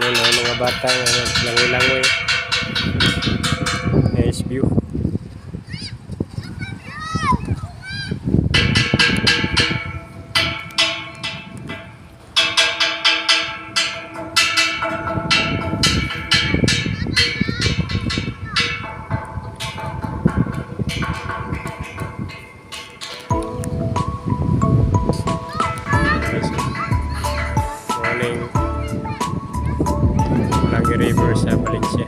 Ayun ang mga bata langoy-langoy. Nice view. Morning. Lagi River sa Valencia.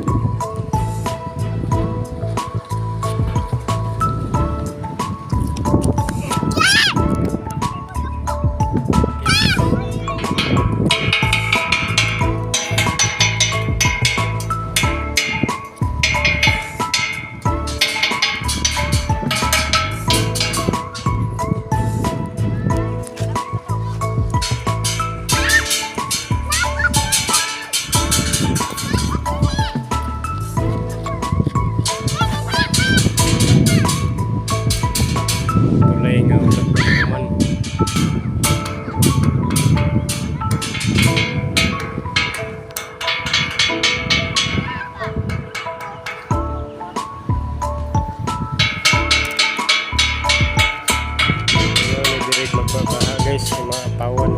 Tulay nga ulat pa naman. Ayun, direct magbabaha guys, yung mga apawan.